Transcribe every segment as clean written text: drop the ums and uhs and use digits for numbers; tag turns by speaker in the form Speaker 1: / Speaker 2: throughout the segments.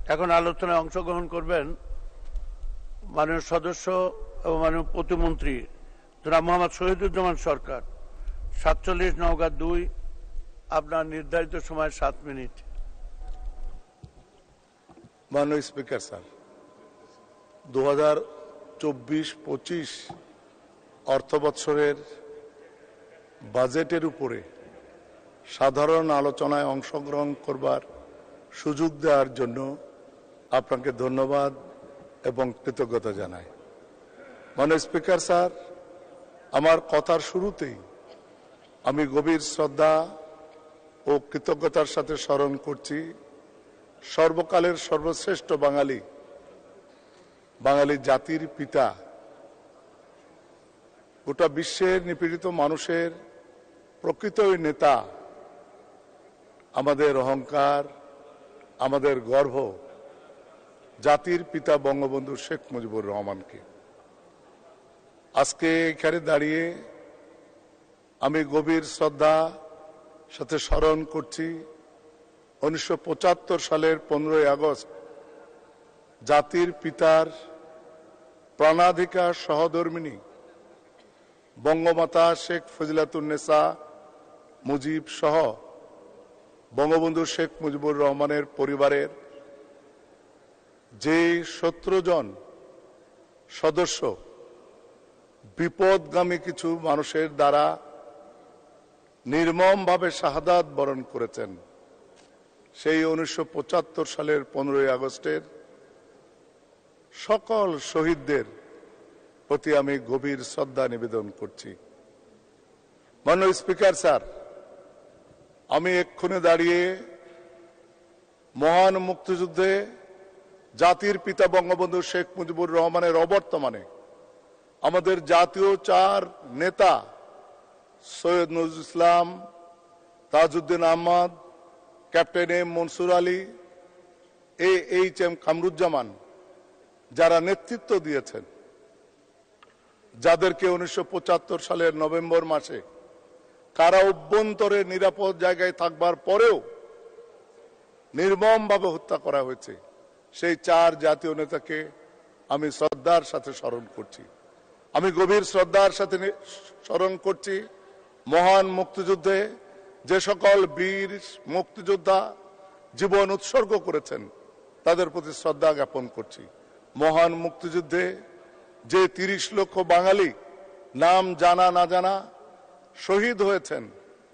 Speaker 1: এখন আলোচনায় অংশগ্রহণ করবেন মাননীয় সদস্য এবং মাননীয় প্রতিমন্ত্রী জনাব মোহাম্মদ শহীদুজ্জামান সরকার। 47 নওগাঁ 2। আপনার নির্ধারিত সময় 7 মিনিট।
Speaker 2: মাননীয় স্পিকার স্যার, 2024-25 অর্থবৎসরের বাজেটের উপরে সাধারণ আলোচনায় অংশগ্রহণ করবার সুযোগ দেওয়ার জন্য আপনাকে ধন্যবাদ এবং কৃতজ্ঞতা জানাই। মাননীয় স্পিকার স্যার, আমার কথার শুরুতেই আমি গভীর শ্রদ্ধা ও কৃতজ্ঞতার সাথে স্মরণ করছি সর্বকালের সর্বশ্রেষ্ঠ বাঙালি জাতির পিতা, গোটা বিশ্বের নিপীড়িত মানুষের প্রকৃত নেতা, আমাদের অহংকার, আমাদের গর্ব, জাতির পিতা বঙ্গবন্ধু শেখ মুজিবুর রহমানকে। আজকে এখানে দাঁড়িয়ে আমি গভীর শ্রদ্ধা সাথে স্মরণ করছি 1975 সালের 15ই আগস্ট জাতির পিতার প্রাণাধিকার সহধর্মিণী বঙ্গমাতা শেখ ফজিলাতুন্নেসা মুজিব সহ বঙ্গবন্ধু শেখ মুজিবুর রহমানের পরিবারের যে 17 জন সদস্য বিপদগামী কিছু মানুষের দ্বারা নির্মমভাবে শাহাদাত বরণ করেছেন, সেই 1975 সালের 15ই আগস্টের সকল শহীদদের প্রতি আমি গভীর শ্রদ্ধা নিবেদন করছি। মাননীয় স্পিকার স্যার, আমি এক্ষুনি দাঁড়িয়ে মহান মুক্তিযুদ্ধে জাতির পিতা বঙ্গবন্ধু শেখ মুজিবুর রহমানের অবর্তমানে আমাদের জাতীয় 4 নেতা Syed Nazrul Islam, Tajuddin Ahmad, captain M Mansur Ali, H M. Kamaruzzaman যারা নেতৃত্ব দিয়েছেন, যাদেরকে 1975 সালের নভেম্বর মাসে কারা অভ্যন্তরে নিরাপদ জায়গায় থাকবার পরেও নির্মমভাবে হত্যা করা হয়েছে, সেই 4 জাতীয় নেতাকে আমি শ্রদ্ধার সাথে স্মরণ করছি। আমি গভীর শ্রদ্ধার সাথে স্মরণ করছি মহান মুক্তিযুদ্ধে যে সকল বীর মুক্তিযোদ্ধা জীবন উৎসর্গ করেছেন, তাদের প্রতি শ্রদ্ধা জ্ঞাপন করছি। মহান মুক্তিযুদ্ধে যে 30 লক্ষ বাঙালি নাম জানা না জানা শহীদ হয়েছেন,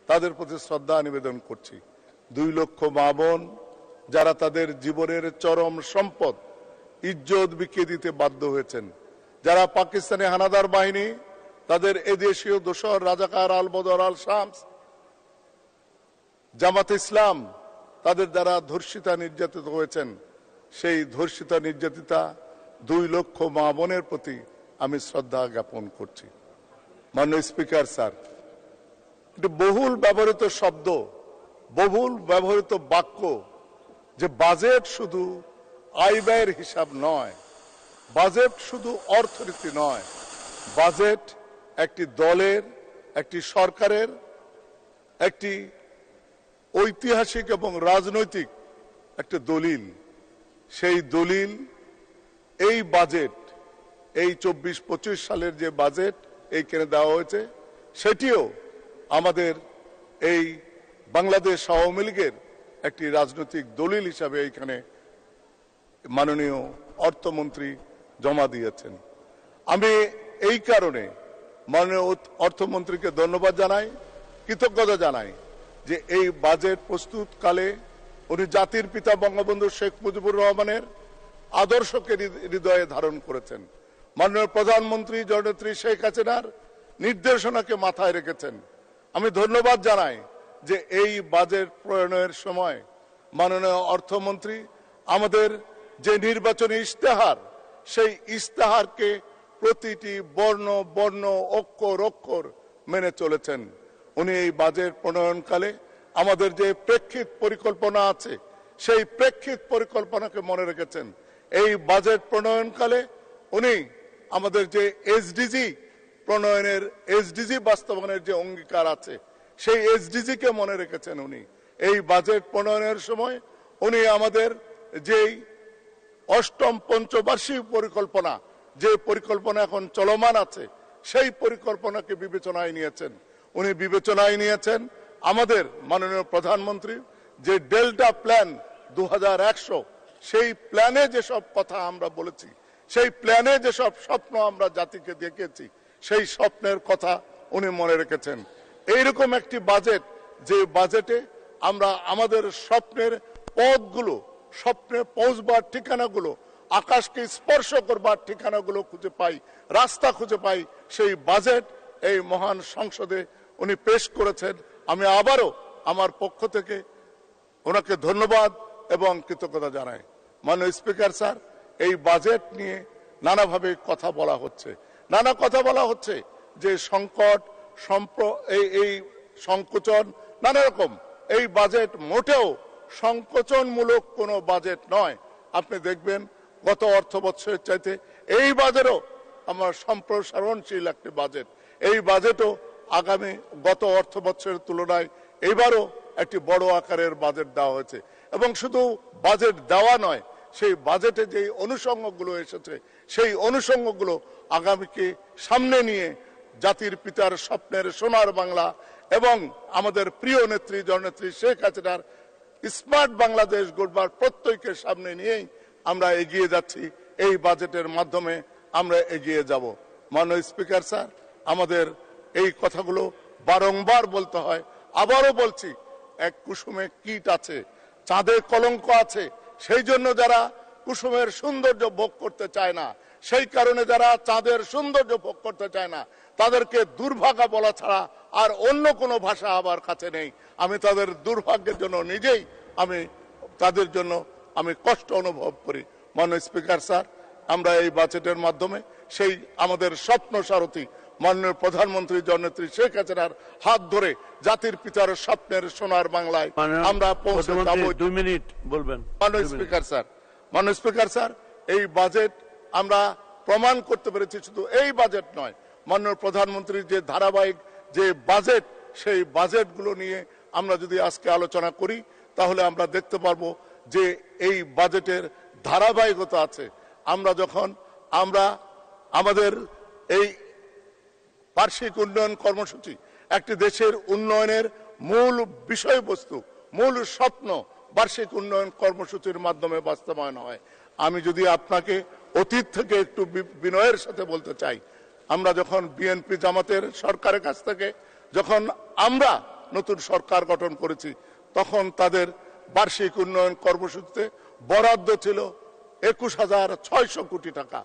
Speaker 2: তাদের প্রতি শ্রদ্ধা নিবেদন করছি। 2 লক্ষ মা বোন যারা তাদের জীবনের চরম সম্পদ ইজ্জত বিকিয়ে দিতে বাধ্য হয়েছেন, যারা পাকিস্তানি হানাদার বাহিনী, তাদের এদেশীয় দোসর রাজাকার আল বদর আল শামস, জামাত ইসলাম, তাদের দ্বারা ধর্ষিতা নির্যাতিত হয়েছেন, সেই ধর্ষিতা নির্যাতিতা 2 লক্ষ মা বোনের প্রতি আমি শ্রদ্ধা জ্ঞাপন করছি। মাননীয় স্পিকার স্যার, এটি বহুল ব্যবহৃত শব্দ, বহুল ব্যবহৃত বাক্য যে বাজেট শুধু আয় ব্যয়ের হিসাব নয়, বাজেট শুধু অর্থনীতি নয়, বাজেট একটি দলের, একটি সরকারের একটি ঐতিহাসিক এবং রাজনৈতিক একটা দলিল। সেই দলিল এই বাজেট, এই 24-25 সালের যে বাজেট এইখানে দেওয়া হয়েছে, সেটিও আমাদের এই বাংলাদেশ আওয়ামী লীগের একটি রাজনৈতিক দলিল হিসাবে এইখানে মাননীয় অর্থমন্ত্রী জমা দিয়েছেন। আমি এই কারণে মাননীয় অর্থমন্ত্রীকে ধন্যবাদ জানাই, কৃতজ্ঞতা জানাই যে এই বাজেট প্রস্তুতকালে উনি জাতির পিতা বঙ্গবন্ধু শেখ মুজিবুর রহমানের আদর্শকে হৃদয়ে ধারণ করেছেন, মাননীয় প্রধানমন্ত্রী জননেত্রী শেখ হাসিনার নির্দেশনাকে মাথায় রেখেছেন। আমি ধন্যবাদ জানাই যে এই বাজেট প্রণয়নের সময় মাননীয় অর্থমন্ত্রী আমাদের যে নির্বাচনী ইশতেহার, সেই ইশতেহারকে প্রতিটি বর্ণ বর্ণ অক্ষর অক্ষর মেনে চলেছেন। উনি এই বাজেট প্রণয়নকালে আমাদের যে প্রেক্ষিত পরিকল্পনা আছে, সেই প্রেক্ষিত পরিকল্পনাকে মনে রেখেছেন। এই বাজেট প্রণয়নকালে উনি আমাদের যে এসডিজি প্রণয়নের, এসডিজি বাস্তবায়নের যে অঙ্গীকার আছে, সেই এসডিজি কে মনে রেখেছেন উনি। এই বাজেট প্রণয়নের সময় উনি আমাদের যেই অষ্টম পঞ্চবার্ষিক পরিকল্পনা, যে পরিকল্পনা এখন চলমান আছে, সেই পরিকল্পনাকে বিবেচনায় নিয়েছেন। উনি বিবেচনায় নিয়েছেন আমাদের মাননীয় প্রধানমন্ত্রী যে ডেল্টা প্ল্যান 2100, সেই প্ল্যানে যেসব কথা আমরা বলেছি, সেই প্ল্যানে যেসব স্বপ্ন আমরা জাতিকে দেখিয়েছি, সেই স্বপ্নের কথা উনি মনে রেখেছেন। এইরকম একটি বাজেট, যে বাজেটে আমরা আমাদের স্বপ্নের পথগুলো, স্বপ্নে পৌঁছবার ঠিকানাগুলো, আকাশকে স্পর্শ করবার ঠিকানাগুলো খুঁজে পাই, রাস্তা খুঁজে পাই, সেই বাজেট এই মহান সংসদে উনি পেশ করেছেন। আমি আবারও আমার পক্ষ থেকে ওনাকে ধন্যবাদ এবং কৃতজ্ঞতা জানাই। মাননীয় স্পিকার স্যার, এই বাজেট নিয়ে নানাভাবে কথা বলা হচ্ছে, নানা কথা বলা হচ্ছে যে সংকট, এই সংকোচন, নানা রকম। এই বাজেট মোটেও সংকোচনমূলক কোনো বাজেট নয়। আপনি দেখবেন গত অর্থ বছরের চাইতে এই বাজেটও আমার সম্প্রসারণশীল একটি বাজেট। এই বাজেটও আগামী গত অর্থ বছরের তুলনায় এবারও একটি বড় আকারের বাজেট দেওয়া হয়েছে। এবং শুধু বাজেট দেওয়া নয়, সেই বাজেটে যে অনুষঙ্গগুলো এসেছে, সেই অনুষঙ্গগুলো আগামীকে সামনে নিয়ে জাতির পিতার স্বপ্নের সোনার বাংলা এবং আমাদের প্রিয় নেত্রী জননেত্রী শেখ হাসিনার স্মার্ট বাংলাদেশ গড়বার প্রত্যয়কে সামনে নিয়েই আমরা এগিয়ে যাচ্ছি। এই বাজেটের মাধ্যমে আমরা এগিয়ে যাব। মাননীয় স্পিকার স্যার, আমাদের এই কথাগুলো বারংবার বলতে হয়। আবারও বলছি, এক কুসুমে কীট আছে, চাঁদে কলঙ্ক আছে। সেই জন্য যারা কুসুমের সৌন্দর্য ভোগ করতে চায় না, সেই কারণে যারা চাঁদের সৌন্দর্য ভোগ করতে চায় না, তাদেরকে দুর্ভাগা বলা ছাড়া আর অন্য কোনো ভাষা আমার কাছে নেই। আমি তাদের দুর্ভাগ্যের জন্য নিজেই তাদের জন্য আমি কষ্ট অনুভব করি। মাননীয় স্পিকার স্যার, আমরা এই বাজেটের মাধ্যমে সেই আমাদের স্বপ্ন সারথী মাননীয় প্রধানমন্ত্রী জননেত্রী শেখ হাসিনার হাত ধরে জাতির পিতার স্বপ্নের সোনার বাংলায় আমরা পৌঁছে যাব।
Speaker 1: 2 মিনিট বলবেন।
Speaker 2: মাননীয় স্পিকার স্যার, এই বাজেট আমরা প্রমাণ করতে পেরেছি। শুধু এই বাজেট নয়, মাননীয় প্রধানমন্ত্রীর যে ধারাবাহিক যে বাজেট, সেই বাজেটগুলো নিয়ে আমরা যদি আজকে আলোচনা করি, তাহলে আমরা দেখতে পারবো যে এই বাজেটের ধারাবাহিকতা আছে। আমরা আমাদের এই বার্ষিক উন্নয়ন কর্মসূচি, একটি দেশের উন্নয়নের মূল বিষয়বস্তু, মূল স্বপ্ন বার্ষিক উন্নয়ন কর্মসূচির মাধ্যমে বাস্তবায়ন হয়। আমি যদি আপনাকে অতীত থেকে একটু বিনয়ের সাথে বলতে চাই, আমরা যখন বিএনপি জামাতের সরকারের কাছ থেকে যখন আমরা নতুন সরকার গঠন করেছি, তখন তাদের বার্ষিক উন্নয়ন কর্মসূচিতে বরাদ্দ ছিল 21,600 কোটি টাকা।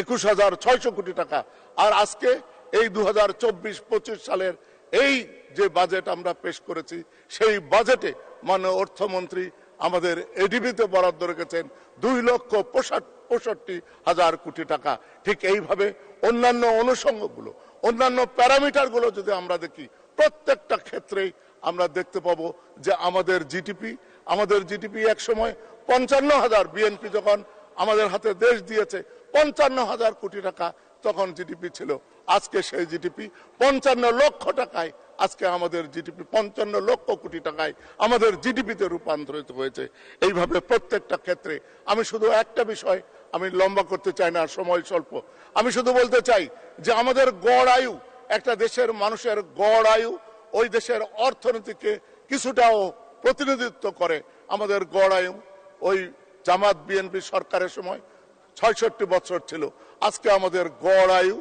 Speaker 2: 21,600 কোটি টাকা। আর আজকে এই 2024-25 সালের এই যে বাজেট আমরা পেশ করেছি, সেই বাজেটে মাননীয় অর্থমন্ত্রী আমাদের এডিবিতে বরাদ্দ রেখেছেন 2,65,000 কোটি টাকা। ঠিক এইভাবে অন্যান্য অনুষঙ্গগুলো, অন্যান্য প্যারামিটারগুলো যদি আমরা দেখি, প্রত্যেকটা ক্ষেত্রেই আমরা দেখতে পাবো যে আমাদের জিডিপি এক সময় 55,000, বিএনপি যখন আমাদের হাতে দেশ দিয়েছে 55,000 কোটি টাকা তখন জিডিপি ছিল। আজকে সেই জিডিপি 55 লক্ষ টাকায়, আজকে আমাদের জিডিপি 55 লক্ষ কোটি টাকায় আমাদের জিডিপিতে রূপান্তরিত হয়েছে। এইভাবে প্রত্যেকটা ক্ষেত্রে আমি শুধু একটা বিষয়, আমি লম্বা করতে চাই না, সময় স্বল্প, আমি শুধু বলতে চাই যে আমাদের গড় আয়ু, একটা দেশের মানুষের গড় আয়ু ওই দেশের অর্থনীতিকে কিছুটাও প্রতিনিধিত্ব করে। আমাদের গড় আয়ু ওই জামাত বিএনপি সরকারের সময় 66 বছর ছিল, আজকে আমাদের গড় আয়ু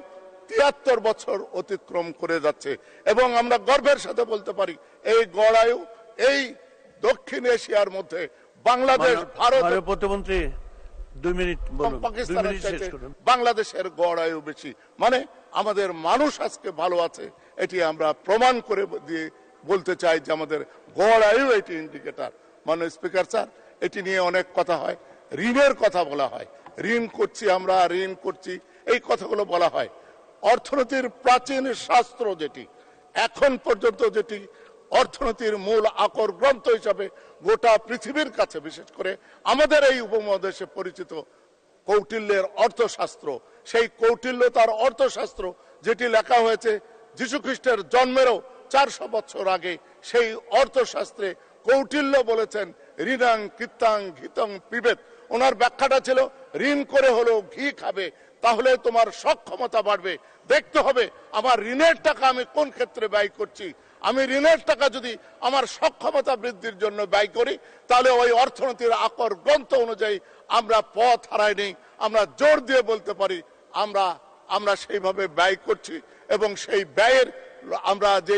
Speaker 2: 73 বছর অতিক্রম করে যাচ্ছে। এবং আমরা গর্বের সাথে বলতে পারি, এই গড় আয়ু এই দক্ষিণ এশিয়ার মধ্যে বাংলাদেশ, ভারত,
Speaker 1: প্রতিমন্ত্রী 2 মিনিট বলুন।
Speaker 2: পাকিস্তানের চাইতে বাংলাদেশের গড় আয়ু বেশি। মানে আমাদের মানুষ আজকে ভালো আছে, এটি আমরা প্রমাণ করে দিয়ে বলতে চাই যে আমাদের গড় আয়ু এটি ইন্ডিকেটর। মাননীয় স্পিকার স্যার, এটি নিয়ে অনেক কথা হয়, ঋণের কথা বলা হয়, ঋণ করছি আমরা, ঋণ করছি, এই কথাগুলো বলা হয়। অর্থনীতির প্রাচীন শাস্ত্র যেটি, এখন পর্যন্ত যেটি অর্থনীতির মূল আকর গ্রন্থ হিসাবে গোটা পৃথিবীর কাছে, বিশেষ করে আমাদের এই উপমহাদেশে পরিচিত কৌটিল্যের অর্থশাস্ত্র, সেই কৌটিল্য তার অর্থশাস্ত্র যেটি লেখা হয়েছে যীশু খ্রিস্টের জন্মেরও 400 বছর আগে, সেই অর্থশাস্ত্রে কৌটিল্য বলেছেন ঋণাং কৃত্তাং ঘিতং পিবেত। ওনার ব্যাখ্যাটা ছিল ঋণ করে হলো ঘি খাবে, তাহলে তোমার সক্ষমতা বাড়বে। দেখতে হবে আমার ঋণের টাকা আমি কোন ক্ষেত্রে ব্যয় করছি। আমি ঋণের টাকা যদি আমার সক্ষমতা বৃদ্ধির জন্য ব্যয় করি, তাহলে ওই অর্থনীতির আকর গ্রন্থ অনুযায়ী আমরা পথ হারাই নেই। আমরা জোর দিয়ে বলতে পারি আমরা সেইভাবে ব্যয় করছি, এবং সেই ব্যয়ের আমরা যে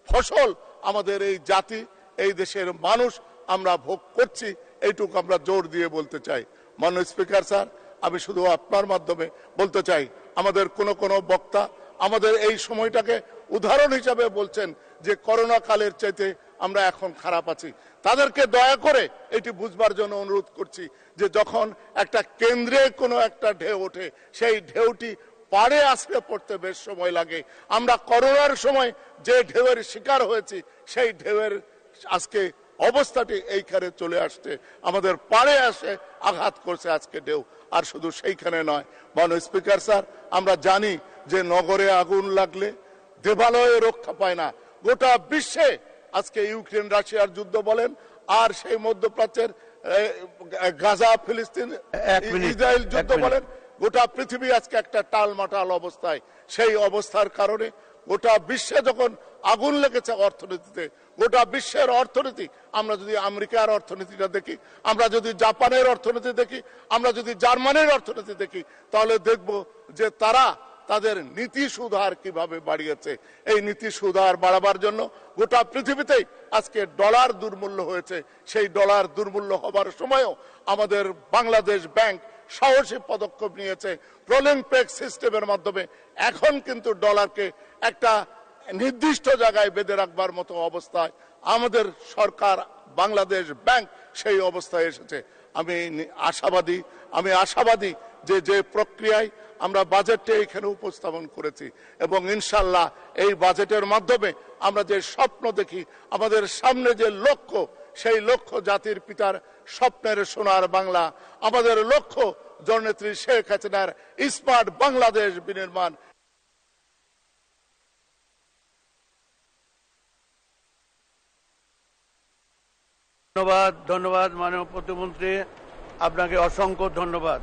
Speaker 2: ফসল আমাদের এই জাতি, এই দেশের মানুষ আমরা ভোগ করছি, এইটুকু আমরা জোর দিয়ে বলতে চাই। মাননীয় স্পিকার স্যার, আমি শুধু আপনার মাধ্যমে বলতে চাই, আমাদের কোন বক্তা আমাদের এই সময়টাকে উদাহরণ হিসাবে বলছেন যে করোনা কালের চাইতে আমরা এখন খারাপ আছি। তাদেরকে দয়া করে এটি বুঝবার জন্য অনুরোধ করছি যে যখন একটা কেন্দ্রে কোনো একটা ঢেউ ওঠে, সেই ঢেউটি পাড়ে আসতে পড়তে বেশ সময় লাগে। আমরা করোনার সময় যে ঢেউয়ের শিকার হয়েছি, সেই ঢেউয়ের আজকে অবস্থাটি এইখানে চলে আসছে, আমাদের পাড়ে আসে আঘাত করছে আজকে ঢেউ। আর শুধু সেইখানে নয়, মাননীয় স্পিকার স্যার, আমরা জানি যে নগরে আগুন লাগলে দেবালয়ে রক্ষা পায় না। গোটা বিশ্বে আজকে ইউক্রেন রাশিয়ার যুদ্ধ বলেন, আর সেই মধ্যপ্রাচ্যের গাজা ফিলিস্তিন ইসরায়েল যুদ্ধ বলেন, গোটা পৃথিবী আজকে একটা টালমাটাল অবস্থায়। সেই অবস্থার কারণে গোটা বিশ্বে যখন আগুন লেগেছে অর্থনীতিতে, গোটা বিশ্বের অর্থনীতি, আমরা যদি আমেরিকার অর্থনীতিটা দেখি, আমরা যদি জাপানের অর্থনীতি দেখি, আমরা যদি জার্মানির অর্থনীতি দেখি, তাহলে দেখব যে তারা তাদের নীতি সুধার কিভাবে বাড়িয়েছে। এই নীতি সুধার বাড়াবার জন্য গোটা পৃথিবীতেই আজকে ডলার দুর্মূল্য হয়েছে। সেই ডলার দুর্মূল্য হবার সময়ও আমাদের বাংলাদেশ ব্যাংক সাহসী পদক্ষেপ নিয়েছে রোলিং পেগ সিস্টেমের মাধ্যমে। এখন কিন্তু ডলারকে একটা নির্দিষ্ট জায়গায় বেঁধে রাখবার মতো অবস্থায় আমাদের সরকার, বাংলাদেশ ব্যাংক সেই অবস্থায় এসেছে। আমি আশাবাদী যে প্রক্রিয়ায় আমরা বাজেটটা এখানে উপস্থাপন করেছি, এবং ইনশাল্লাহ এই বাজেটের মাধ্যমে আমরা যে স্বপ্ন দেখি, আমাদের সামনে যে লক্ষ্য, সেই লক্ষ্য জাতির পিতার স্বপ্নের সোনার বাংলা, আমাদের লক্ষ্য জননেত্রী শেখ হাসিনার স্মার্ট বাংলাদেশ বিনির্মাণ।
Speaker 1: ধন্যবাদ মাননীয় প্রতিমন্ত্রী, আপনাকে অসংখ্য ধন্যবাদ।